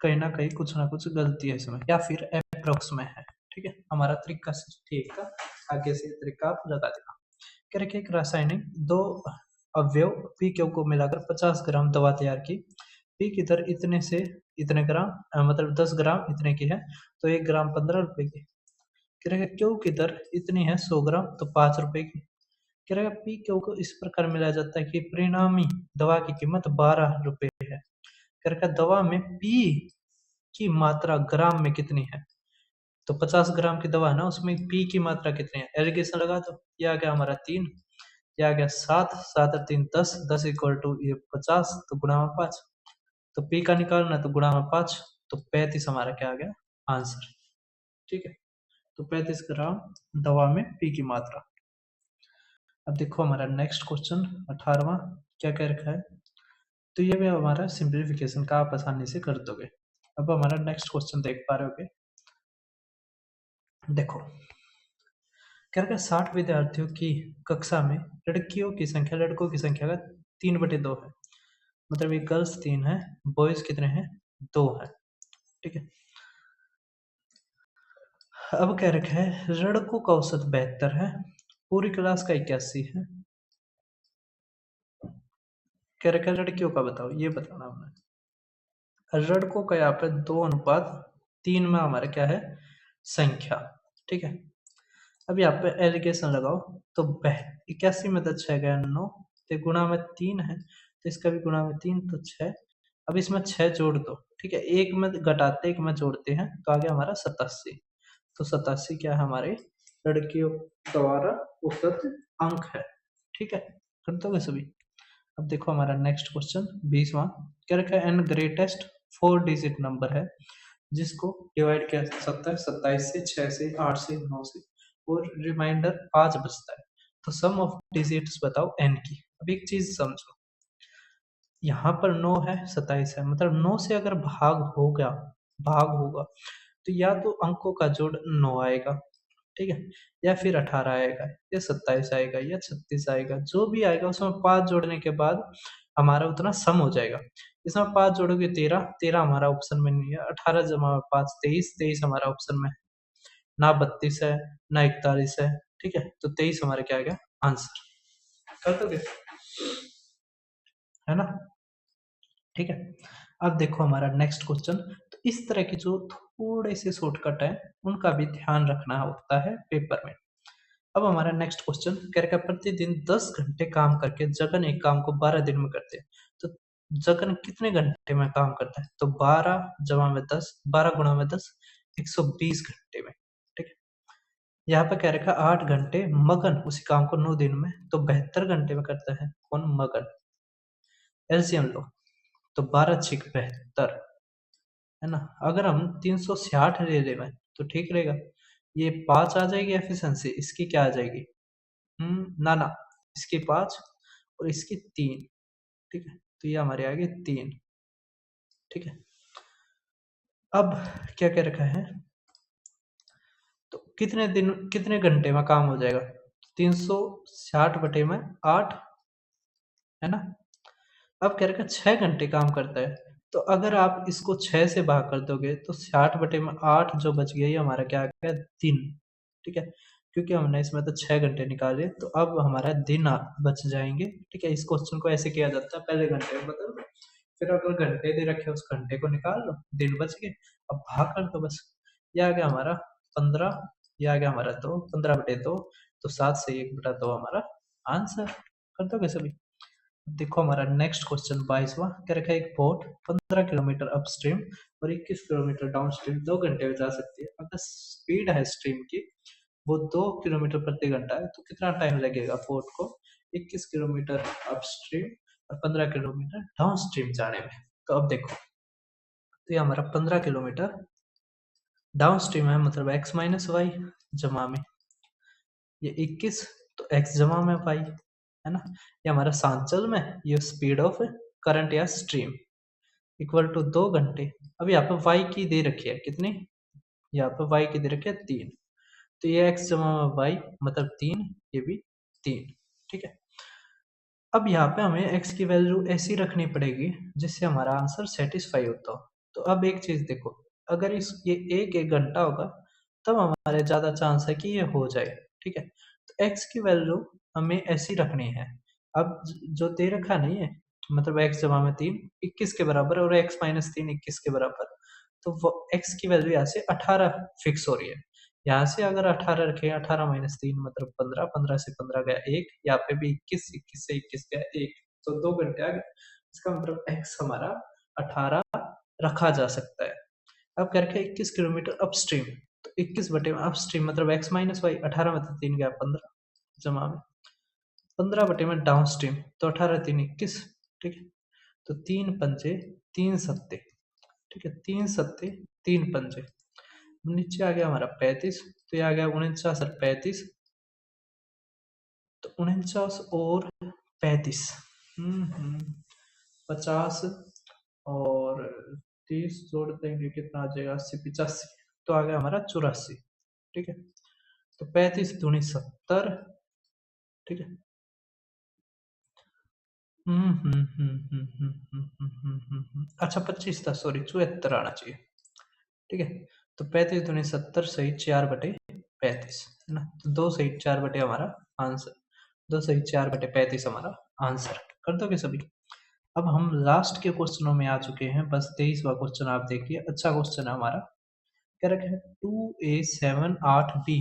कहीं ना कुछ गलती है इसमें, या फिर अप्रोक्स में है, ठीक है। हमारा तरीका ठीक था, आगे से तरीका आप लगा देना। कह रहे एक रासायनिक 2 अवयव पी क्यू को मिलाकर 50 ग्राम दवा तैयार की। पी की दर इतने से इतने ग्राम, मतलब 10 ग्राम इतने की है, तो 1 ग्राम 15 रुपए की। कह रहे क्यू की दर इतनी है 100 ग्राम, तो 5 रुपए की। कह रहे पी क्यू को इस प्रकार मिलाया जाता है कि परिणामी दवा की कीमत 12 रुपए है। कह रखा दवा में पी की मात्रा ग्राम में कितनी है? तो 50 ग्राम की दवा है ना, उसमें पी की मात्रा कितनी है? एलिगेशन लगा दो। ये आ गया हमारा 3, ये आ गया 7, 7 और 3 10, 10 इक्वल टू ये 50, तो गुणा में 5। तो पी का निकालना तो गुणा में 5, तो 35 हमारा क्या आ गया आंसर, ठीक है। तो 35 ग्राम दवा में पी की मात्रा। अब देखो हमारा नेक्स्ट क्वेश्चन 18वां क्या कह रखा है, तो ये भी हमारा सिंप्लीफिकेशन का आप आसानी से कर दोगे। अब हमारा नेक्स्ट क्वेश्चन देख पा रहे होगे, देखो कह रखा 60 विद्यार्थियों की कक्षा में लड़कियों की संख्या लड़कों की संख्या का 3/2 है, मतलब ये गर्ल्स 3 है, बॉयज कितने हैं? 2 है, ठीक है। अब कह रखा है लड़कों का औसत 72 है, पूरी क्लास का 81 है। कह रखा है लड़कियों का बताओ, ये बताना हमने। लड़कों का यहाँ पे 2:3 में हमारा क्या है संख्या, ठीक है। अब यहाँ पे एलिगेशन लगाओ, तो 81 में तो 6 गया 9, तो गुणा में 3 है, तो इसका भी गुणा में 3, तो 6। अब इसमें 6 जोड़ दो, ठीक है, एक में घटाते एक में जोड़ते हैं, तो आ गया हमारा 87। तो 87 क्या है हमारे लड़कियों द्वारा औसत अंक है, ठीक है। कर दोगे सभी। अब देखो हमारा नेक्स्ट क्वेश्चन 20वां क्या रखा है, एन ग्रेटेस्ट 4 डिजिट नंबर है जिसको डिवाइड किया जा सकता है 27 से, 6 से, 8 से, 9 से, और रिमाइंडर 5 बचता है। तो सम ऑफ डिजिट्स बताओ n की। अब एक चीज समझो, यहाँ पर 9 है, 27 है, मतलब 9 से अगर भाग होगा तो या तो अंकों का जोड़ 9 आएगा, ठीक है, या फिर 18 आएगा, या 27 आएगा, या 36 आएगा, जो भी आएगा उसमें 5 जोड़ने के बाद हमारा उतना सम हो जाएगा। इसमें 5 जोड़ोगे 13, 13 हमारा ऑप्शन में नहीं है, 18 जमा 5 23, 23 हमारा ऑप्शन में है ना, 32 है ना 41 है, ठीक है। तो 23 हमारा क्या आ गया आंसर, कर दोगे, है ना, ठीक है। अब देखो हमारा नेक्स्ट क्वेश्चन, तो इस तरह की जो थोड़े से शॉर्टकट है उनका भी ध्यान रखना होता है पेपर में। अब हमारा नेक्स्ट क्वेश्चन कह रहा है प्रतिदिन 10 घंटे काम करके जगन एक काम को 12 दिन में करते हैं, तो जगन कितने घंटे में काम करता है? तो 12 जमा में 10, 12 गुणा में 10, 120 घंटे में, ठीक है। यहाँ पे कह रखा 8 घंटे मगन उसी काम को 9 दिन में, तो 72 घंटे में करता है कौन? मगन। एलसीएम लो, तो 12 छिक 72, है ना। अगर हम 360 ले लें तो ठीक रहेगा, ये 5 आ जाएगी एफिशिएंसी, इसकी क्या आ जाएगी? ना ना, इसकी 5 और इसकी 3, ठीक है, तो ये हमारे आगे 3, ठीक है। अब क्या कह रखा है, तो कितने दिन कितने घंटे में काम हो जाएगा? 360 बटे में 8, है ना। अब कह रखा 6 घंटे काम करता है, तो अगर आप इसको 6 से भाग कर दोगे तो 60/8 जो बच गया ये हमारा क्या आ गया, दिन। ठीक है, क्योंकि हमने इसमें तो 6 घंटे निकाले तो अब हमारा दिन बच जाएंगे। ठीक है, इस क्वेश्चन को ऐसे किया जाता है, पहले घंटे में बदल दो, फिर अगर घंटे दे रखे उस घंटे को निकाल लो, दिन बच गए, अब भाग कर दो बस। ये आ गया हमारा 15, ये आ गया हमारा 2, 15/2, तो 7 से 1/2 हमारा आंसर। कर दोगे सभी? देखो हमारा नेक्स्ट क्वेश्चन 22वां, क्या रखा है, एक बोट 15 किलोमीटर अपस्ट्रीम और 21 किलोमीटर डाउनस्ट्रीम 2 घंटे में जा सकती है। अगर स्पीड है स्ट्रीम की वो 2 किलोमीटर प्रति घंटा है तो कितना टाइम लगेगा बोट को 21 किलोमीटर अपस्ट्रीम और 15 किलोमीटर डाउनस्ट्रीम जाने में? तो अब देखो, तो ये हमारा 15 किलोमीटर डाउनस्ट्रीम है, मतलब x माइनस वाई जमा में ये 21, तो x जमा में वाई, है ना। ये हमारा सांचल में ये स्पीड ऑफ करंट या स्ट्रीम इक्वल टू 2 घंटे। अब यहाँ पे y की दे रखी है कितनी, यहाँ पे y की दे रखी है 3, तो ये x जमा में y मतलब 3, ये भी 3। ठीक है, अब यहाँ पे हमें x की वैल्यू ऐसी रखनी पड़ेगी जिससे हमारा आंसर सेटिस्फाई होता हो। तो अब एक चीज देखो, अगर इस ये एक घंटा होगा तब हमारे ज्यादा चांस है कि ये हो जाए। ठीक है, तो x की वैल्यू हमें ऐसी रखनी है। अब जो दे रखा नहीं है, मतलब x जमा में 3 21 के बराबर और x माइनस 3 21 के बराबर, तो वो x की वैल्यू यहाँ से 18 फिक्स हो रही है। यहाँ से अगर 18 रखें, 18 माइनस 3 मतलब 15, 15 से 15 गया 1, यहाँ पे भी 21, 21 से 21 गया 1, तो 2 घंटे आ गए। इसका मतलब x हमारा 18 रखा जा सकता है। अब करके 21 किलोमीटर अपस्ट्रीम, तो 21 बटे में अपस्ट्रीम मतलब x माइनस वाई, 18 में तो 3 गया 15 जमा में 15 बटे में डाउनस्ट्रीम, तो 18 3 21। ठीक है, तो 3 पंजे 3 सत्ते, ठीक है, 3 सत्ते 3 पंजे, नीचे आ गया हमारा 35, तो ये आ गया 49 और 35, तो 49 और 35, 50 और 30 जोड़ देंगे कितना आ जाएगा, 80 85, तो आ गया हमारा 84। ठीक है, तो 35 दूनी 70। ठीक है, अच्छा 25 था, सॉरी 74 आना चाहिए। ठीक है, तो 35 दूनी 70 सही 4/35, है ना, तो 2 सही 4 बटे हमारा आंसर, 2 सही 4/35 हमारा आंसर। कर दोगे सभी? अब हम लास्ट के क्वेश्चनों में आ चुके हैं, बस 23वां क्वेश्चन आप देखिए, अच्छा क्वेश्चन है हमारा। क्या रखा है, 2a 7 8b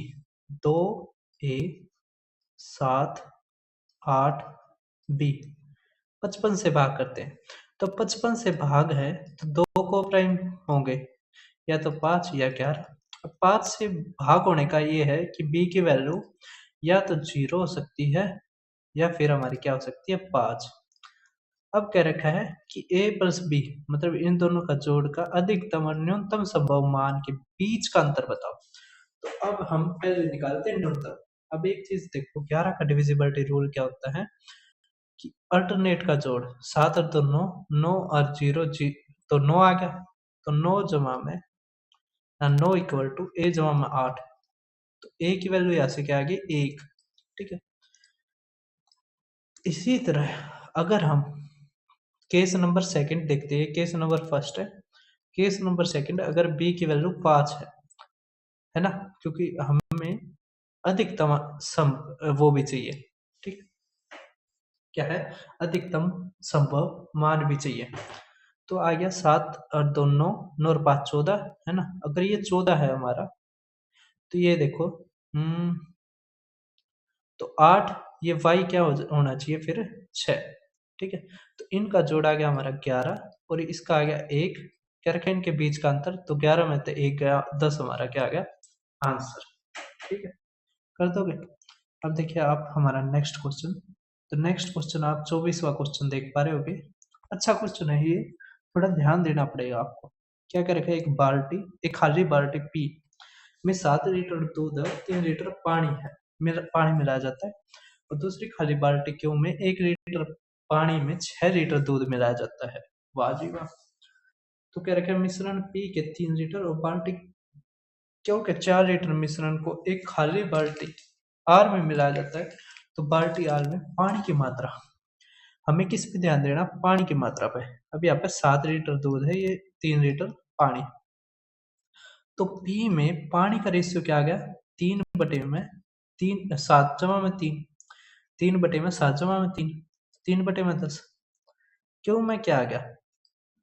2a 7 8b 55 से भाग करते हैं, तो 55 से भाग है तो 2 को प्राइम होंगे, या तो 5 या 11। अब 5 से भाग होने का ये है कि b की वैल्यू या तो 0 हो सकती है या फिर हमारी क्या हो सकती है 5। अब कह रखा है कि a प्लस b मतलब इन दोनों का जोड़ का अधिकतम और न्यूनतम संभव मान के बीच का अंतर बताओ। तो अब हम पहले निकालते हैं न्यूनतम। अब एक चीज देखो, 11 का डिविजिबिलिटी रूल क्या होता है कि अल्टरनेट का जोड़ 7 और 2 9, 9 और 0 तो 9 आ गया, तो 9 जमा में 9 इक्वल टू a जमा में 8, तो a की वैल्यू यहाँ से क्या आ गई 1। ठीक है, इसी तरह अगर हम केस नंबर सेकंड देखते हैं, केस नंबर फर्स्ट है, केस नंबर सेकंड अगर b की वैल्यू 5 है ना, क्योंकि हमें अधिकतम सम वो भी चाहिए। ठीक, क्या है, अधिकतम संभव मान भी चाहिए। तो आ गया 7 और 2 9, 9 और 5 14, है ना। अगर ये 14 है हमारा, तो ये देखो तो 8, ये y क्या होना चाहिए फिर 6। ठीक है, तो इनका जोड़ आ गया हमारा 11 और इसका आ गया 1, क्या रखा इनके बीच का अंतर, तो 11 में तो 1 गया 10 हमारा क्या आ गया आंसर। ठीक है, कर दोगे? अब देखिए आप हमारा नेक्स्ट क्वेश्चन, तो नेक्स्ट क्वेश्चन आप 24वां क्वेश्चन देख पा रहे होगे। अच्छा क्वेश्चन है ये, थोड़ा ध्यान देना पड़ेगा आपको। क्या क्या रखा है, एक बाल्टी, एक खाली बाल्टी पी में 7 लीटर दूध और 3 लीटर पानी है, पानी मिलाया जाता है, और दूसरी खाली बाल्टी क्यों में 1 लीटर पानी में 6 लीटर दूध मिलाया जाता है। वाह जी वाह। तो क्या रखा है, मिश्रण पी के 3 लीटर और बाल्टी क्यों के 4 लीटर मिश्रण को एक खाली बाल्टी आर में मिलाया जाता है, तो बाल्टी आर में पानी की मात्रा हमें किस पे ध्यान देना, पानी की मात्रा पे। अब यहाँ पे 7 लीटर दूध है, ये 3 लीटर पानी, तो पी में पानी का रेशियो क्या आ गया, 3/3, 7/3, 3/7/3, 3/10। क्यों में क्या आ गया,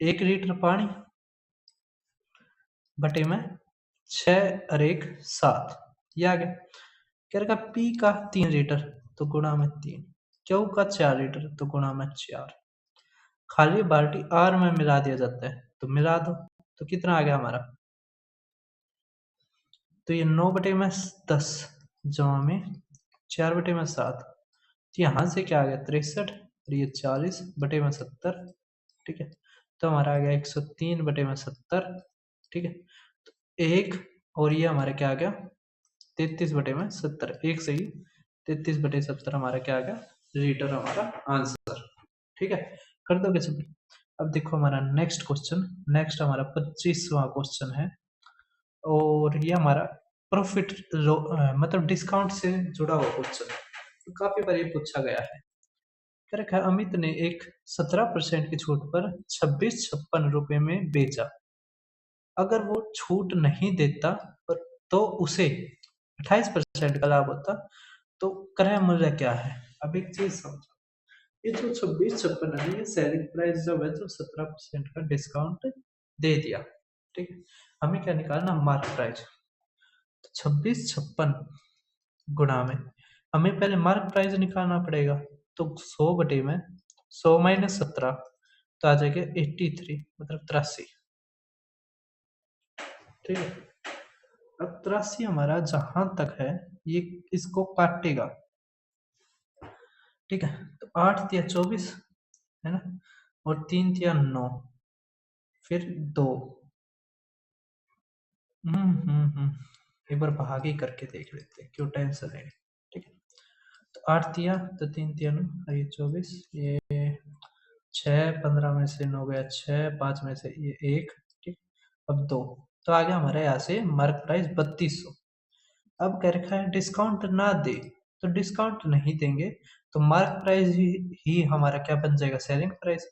1 लीटर पानी बटे में 6 और 1 7, ये आ गया। कह रखा पी का 3 लीटर तो गुणा में 3, क्यू का 4 लीटर तो गुणा में 4। खाली बाल्टी आर में मिला दिया जाता है, तो मिला दो, तो कितना आ गया हमारा, तो ये 9/10 जमा में 4/7, तो यहाँ से क्या आ गया 63, और ये 40/70, ठीक है, तो हमारा आ गया 103/70, ठीक है। तो एक, और ये हमारा क्या आ गया 33/70, एक सही 33/70 हमारा क्या आ गया लीटर, हमारा आंसर, ठीक है। कर दोगे सभी। अब देखो हमारा नेक्स्ट क्वेश्चन, नेक्स्ट हमारा 25वां क्वेश्चन है, और ये हमारा प्रॉफिट मतलब डिस्काउंट से जुड़ा हुआ क्वेश्चन, तो काफी बार ये पूछा गया है। कह रखा है अमित ने एक 17% की छूट पर 2656 रुपए में बेचा, अगर वो छूट नहीं देता तो उसे 28% का लाभ होता, तो क्रय मूल्य क्या है। अब एक चीज समझो, ये जो 2656 है, ये सेलिंग प्राइस जब है तो 17% का डिस्काउंट दे दिया, ठीक है। हमें क्या निकालना, मार्क प्राइस, तो 2656 गुणा में हमें पहले मार्क प्राइस निकालना पड़ेगा, तो 100 माइनस 17, तो आ जाएगा 83, मतलब 83, ठीक है। अब 83 हमारा जहां तक है, ये इसको काटेगा, ठीक है। तो 8 तिया 24 है ना, और 3 तिया 9, फिर 2, एक बार भागे करके देख लेते हैं, क्यों टेंशन है, ठीक है। तो 8 तिया, तो 3 तिया 9, ये 24, ये 6, 15 में से 9 गया 6, 5 में से ये 1, ठीक। अब 2, तो आ गया हमारा यहाँ से मार्क प्राइस 3200। अब कह रखा है डिस्काउंट ना दे, तो डिस्काउंट नहीं देंगे तो मार्क प्राइस ही हमारा क्या बन जाएगा, सेलिंग प्राइस।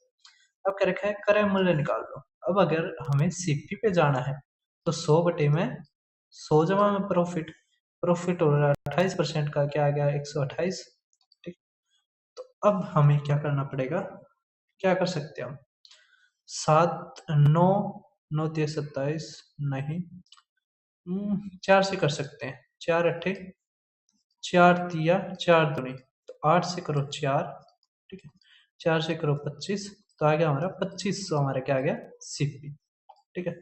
अब कह रखा है क्रय मूल्य निकाल दो। अब अगर हमें सीपी पे जाना है, तो 100 जमा में प्रॉफिट, प्रॉफिट हो रहा है 28% का, क्या आ गया 128, ठीक। तो अब हमें क्या करना पड़ेगा, क्या कर सकते हैं हम, 7 9 9 तिया 27, नहीं 4 से कर सकते हैं, 4 अट्ठे 4 तिया 4 दूनी, तो 8 से करो 4, ठीक है, 4 से करो 25, तो आ गया हमारा 2500, हमारा क्या आ गया सीपी, ठीक है।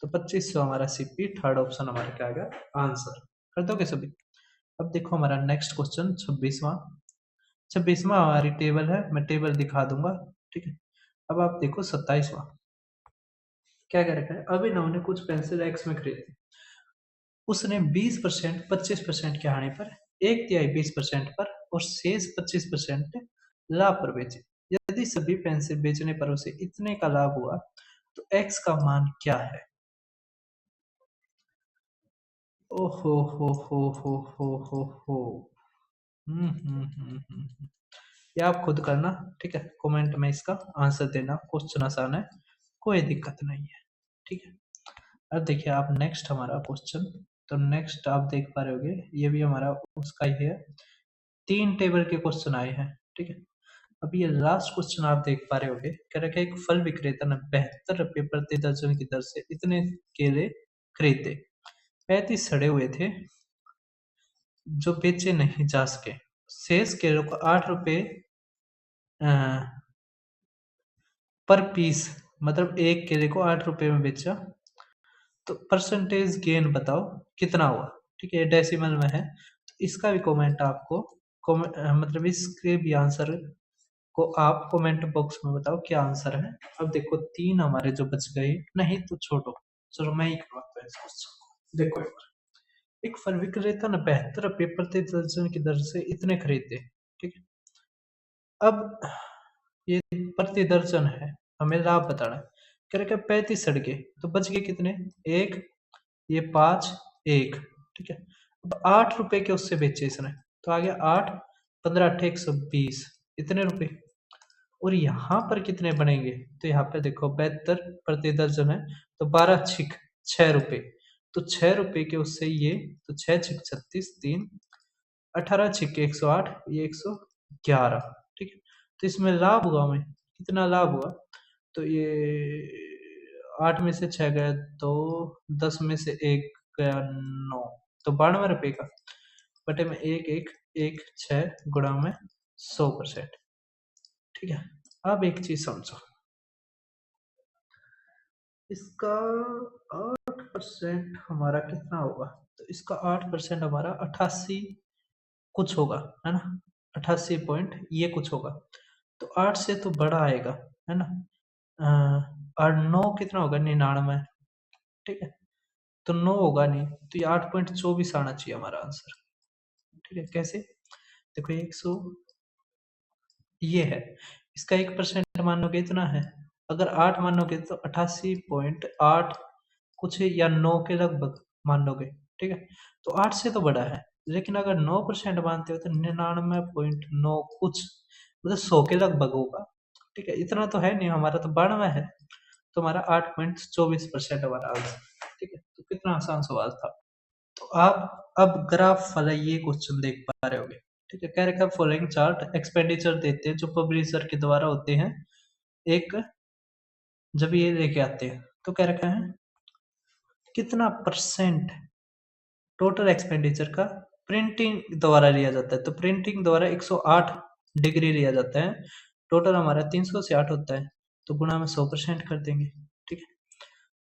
तो 2500 हमारा सीपी, थर्ड ऑप्शन हमारा क्या आ गया आंसर। कर दोगे सभी। अब देखो हमारा नेक्स्ट क्वेश्चन 26वां हमारी टेबल है, मैं टेबल दिखा दूंगा, ठीक है। अब आप देखो 27वां, क्या कह रखा है, अभिनव ने कुछ पेंसिल एक्स में खरीदी, उसने 20% 25% के हानि पर, 1/3 20% पर और शेष 25% लाभ पर बेचे। यदि सभी पेंसिल बेचने पर उसे इतने का लाभ हुआ, तो एक्स का मान क्या है। ओहो हो। हम्म। ये आप खुद करना, ठीक है, कमेंट में इसका आंसर देना, क्वेश्चन आसान है, कोई दिक्कत नहीं है, ठीक है। अब देखिए आप नेक्स्ट हमारा क्वेश्चन, तो नेक्स्ट आप देख पा रहे होगे, ये भी हमारा उसका ही है, 3 टेबल के क्वेश्चन आए हैं, ठीक है। अब ये लास्ट क्वेश्चन आप देख पा रहे होगे, कह रखा है एक फल विक्रेता ने 72 रुपये प्रति दर्जन की दर से इतने केले खरीदे, 35 सड़े हुए थे जो बेचे नहीं जा सके, शेष केलों को 8 रुपये पर पीस, मतलब एक केले को 8 रुपये में बेचा, तो परसेंटेज गेन बताओ कितना हुआ, ठीक है, डेसिमल में है, तो इसका भी कमेंट आपको मतलब इसके भी आंसर को आप कमेंट बॉक्स में बताओ क्या आंसर है। अब देखो 3 हमारे जो बच गए, नहीं तो छोड़ो, चलो मैं ही करवाता हूँ इस क्वेश्चन को। देखो एक फल विक्रेता ने 72 रुपये प्रति दर्जन की दर से इतने खरीदे, ठीक है। अब ये प्रति दर्जन है, हमें लाभ बताना है, कह रहे 35 सड़ गए, तो बच गए कितने, एक, ये 5, एक, ठीक है। अब 8 रुपए के उससे बेचे इसने, तो आ गया 8, 15 अट्ठे 120, इतने रुपए। और यहाँ पर कितने बनेंगे, तो यहाँ पे देखो 72 प्रति दर्जन है, तो 12 छिक 6 रुपए, तो 6 रुपए के उससे ये, तो 6 छिक 36, 3 18 छिक 108, ये 111, ठीक है। तो इसमें लाभ हुआ हमें, कितना लाभ हुआ, तो ये 8 में से 6 गया 2, 10 में से 1 गया 9, तो 92 रुपए का बटे में 1 गुणा में 100%, ठीक है। अब एक चीज समझो, इसका 8% हमारा कितना होगा, तो इसका 8% हमारा 88 कुछ होगा, है ना, 88 पॉइंट ये कुछ होगा, तो 8 से तो बड़ा आएगा, है ना। और 9 कितना होगा, 99, ठीक है, तो 9 होगा नहीं, तो ये 8.24 आना चाहिए हमारा आंसर, ठीक है। कैसे, देखो 100 ये है, इसका 1% मानोगे इतना है, अगर 8 मानोगे तो 88.8 कुछ या 9 के लगभग मान लोगे, ठीक है, तो 8 से तो बड़ा है, लेकिन अगर 9% मानते हो तो 99.9 कुछ, मतलब 100 के लगभग होगा, ठीक है, इतना तो है नहीं, हमारा तो 92 है, तो हमारा 8.24% हमारा आंसर, ठीक है। तो कितना आसान सवाल था। तो आप अब ग्राफ वाला ये क्वेश्चन देख पा रहे होगे, ठीक है, कह रखा है फॉलोइंग चार्ट एक्सपेंडिचर देते हैं जो पब्लिशर के द्वारा होते हैं, एक जब ये लेके आते हैं, तो कह रखा है कितना परसेंट टोटल एक्सपेंडिचर का प्रिंटिंग द्वारा लिया जाता है, तो प्रिंटिंग द्वारा 108 डिग्री लिया जाता है, टोटल हमारा 300 से 8 होता है, तो गुणा में 100% कर देंगे, ठीक है।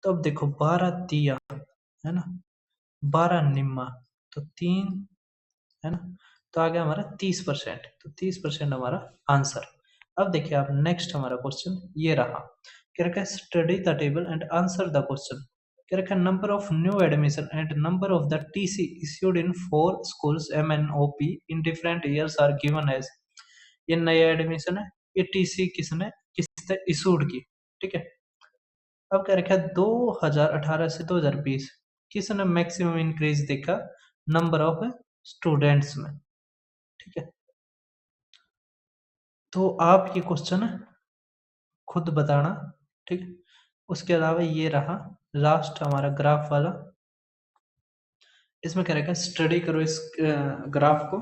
तो अब देखो 12 दिया है ना, 12 निम्मा, तो 3, है ना, तो आ गया हमारा 30%, तो 30% हमारा आंसर। अब देखिए आप नेक्स्ट हमारा क्वेश्चन ये रहा, क्या रखा है study the table and answer the question, क्या रखा है number of new admission and number of the TC issued in 4 schools MNOP in different years are given as, ये नया एडमिशन है, ये टीसी किसने किसने इशूड की, ठीक है। अब क्या रखा है 2018 से 2020 किसने मैक्सिमम इंक्रीज देखा नंबर ऑफ स्टूडेंट्स में, ठीक है। तो आप ये क्वेश्चन खुद बताना, ठीक है। उसके अलावा ये रहा लास्ट हमारा ग्राफ वाला, इसमें क्या रहेगा स्टडी करो इस ग्राफ को,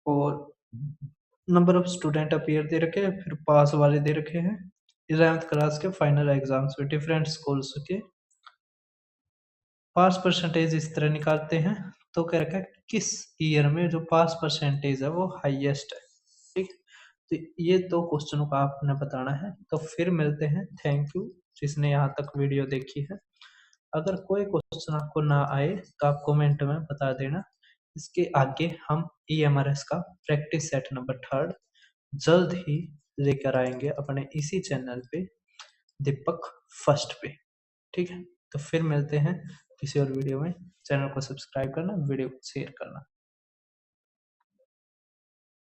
और नंबर ऑफ स्टूडेंट अपीयर दे रखे हैं, फिर पास वाले दे रखे हैं 11th क्लास के फाइनल एग्जाम्स में डिफरेंट स्कूल्स के पास परसेंटेज इस तरह निकालते हैं, तो क्या रखा है किस ईयर में जो पास परसेंटेज है वो हाईएस्ट है, ठीक। तो ये दो क्वेश्चनों का आपने बताना है, तो फिर मिलते हैं, थैंक यू जिसने यहाँ तक वीडियो देखी है। अगर कोई क्वेश्चन आपको ना आए तो आप कमेंट में बता देना, इसके आगे हम EMRS का प्रैक्टिस सेट नंबर 3 जल्द ही लेकर आएंगे अपने इसी चैनल पे, दीपक फर्स्ट पे, ठीक है। तो फिर मिलते हैं किसी और वीडियो में, चैनल को सब्सक्राइब करना, वीडियो को शेयर करना।